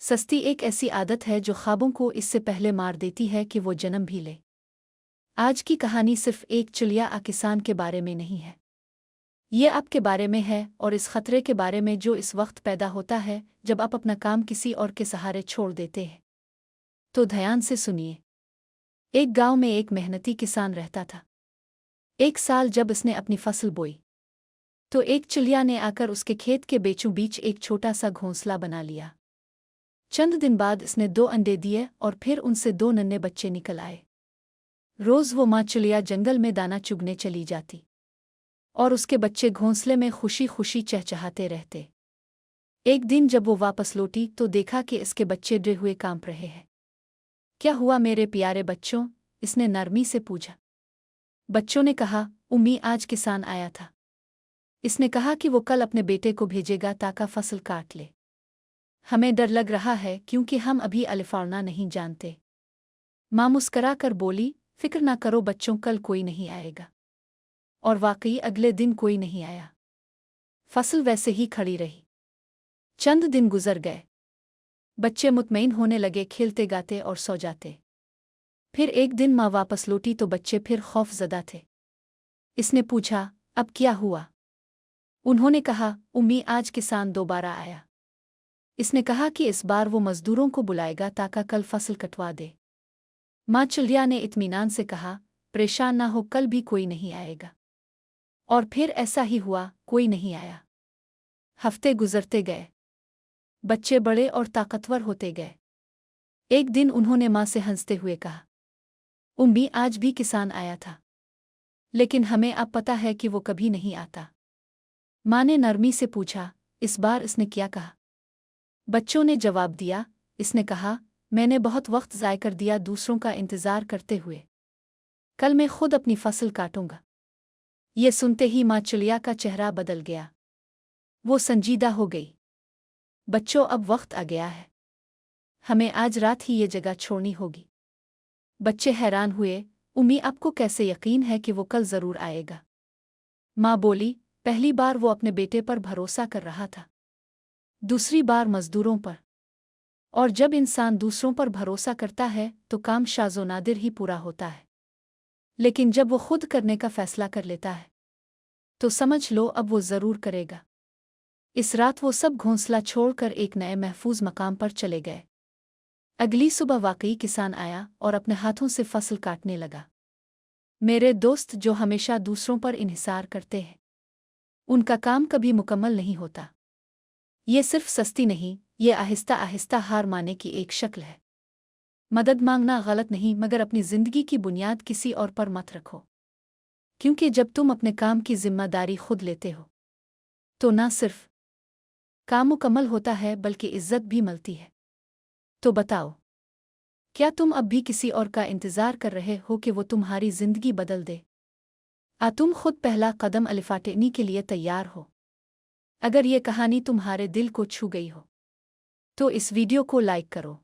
सस्ती एक ऐसी आदत है जो ख्वाबों को इससे पहले मार देती है कि वो जन्म भी ले। आज की कहानी सिर्फ एक चुलिया किसान के बारे में नहीं है। ये आपके बारे में है और इस खतरे के बारे में जो इस वक्त पैदा होता है जब आप अपना काम किसी और के सहारे छोड़ देते हैं। तो ध्यान से सुनिए। एक गांव में एक मेहनती किसान रहता था। एक साल जब उसने अपनी फसल बोई तो एक चुलिया ने आकर उसके खेत के बीचों बीच एक छोटा सा घोंसला बना लिया। चंद दिन बाद इसने 2 अंडे दिए और फिर उनसे 2 नन्हे बच्चे निकल आए। रोज वो माँ चुलिया जंगल में दाना चुगने चली जाती और उसके बच्चे घोंसले में खुशी खुशी चहचहाते रहते। एक दिन जब वो वापस लौटी तो देखा कि इसके बच्चे डरे हुए कांप रहे हैं। क्या हुआ मेरे प्यारे बच्चों? इसने नरमी से पूछा। बच्चों ने कहा, उम्मी आज किसान आया था। इसने कहा कि वो कल अपने बेटे को भेजेगा ताकि फसल काट ले। हमें डर लग रहा है क्योंकि हम अभी अलिफाड़ना नहीं जानते। माँ मुस्करा कर बोली, फिक्र ना करो बच्चों, कल कोई नहीं आएगा। और वाकई अगले दिन कोई नहीं आया। फसल वैसे ही खड़ी रही। चंद दिन गुजर गए। बच्चे मुतमईन होने लगे, खेलते गाते और सो जाते। फिर एक दिन माँ वापस लौटी तो बच्चे फिर खौफजदा थे। इसने पूछा, अब क्या हुआ? उन्होंने कहा, उम्मी आज किसान दोबारा आया। इसने कहा कि इस बार वो मजदूरों को बुलाएगा ताकि कल फसल कटवा दे। माँ चुलिया ने इत्मीनान से कहा, परेशान ना हो, कल भी कोई नहीं आएगा। और फिर ऐसा ही हुआ, कोई नहीं आया। हफ्ते गुजरते गए। बच्चे बड़े और ताकतवर होते गए। एक दिन उन्होंने माँ से हंसते हुए कहा, उम्मी आज भी किसान आया था, लेकिन हमें अब पता है कि वो कभी नहीं आता। माँ ने नरमी से पूछा, इस बार इसने क्या कहा? बच्चों ने जवाब दिया, इसने कहा, मैंने बहुत वक्त ज़ाय कर दिया दूसरों का इंतज़ार करते हुए। कल मैं खुद अपनी फसल काटूंगा। ये सुनते ही माँ चुलिया का चेहरा बदल गया। वो संजीदा हो गई। बच्चों, अब वक्त आ गया है। हमें आज रात ही ये जगह छोड़नी होगी। बच्चे हैरान हुए, उम्मी आपको कैसे यकीन है कि वो कल ज़रूर आएगा? माँ बोली, पहली बार वो अपने बेटे पर भरोसा कर रहा था, दूसरी बार मजदूरों पर। और जब इंसान दूसरों पर भरोसा करता है तो काम शाज़ो नादिर ही पूरा होता है। लेकिन जब वो खुद करने का फैसला कर लेता है तो समझ लो अब वो ज़रूर करेगा। इस रात वो सब घोंसला छोड़कर एक नए महफूज मकाम पर चले गए। अगली सुबह वाकई किसान आया और अपने हाथों से फसल काटने लगा। मेरे दोस्त जो हमेशा दूसरों पर इन्हिसार करते हैं, उनका काम कभी मुकम्मल नहीं होता। ये सिर्फ सस्ती नहीं, ये आहिस्ता आहिस्ता हार मानने की एक शक्ल है। मदद मांगना गलत नहीं, मगर अपनी जिंदगी की बुनियाद किसी और पर मत रखो। क्योंकि जब तुम अपने काम की जिम्मेदारी खुद लेते हो तो ना सिर्फ काम मुकम्मल होता है बल्कि इज्जत भी मिलती है। तो बताओ, क्या तुम अब भी किसी और का इंतज़ार कर रहे हो कि वो तुम्हारी जिंदगी बदल दे? तुम खुद पहला कदम अलिफाटेनी के लिए तैयार हो? अगर ये कहानी तुम्हारे दिल को छू गई हो तो इस वीडियो को लाइक करो।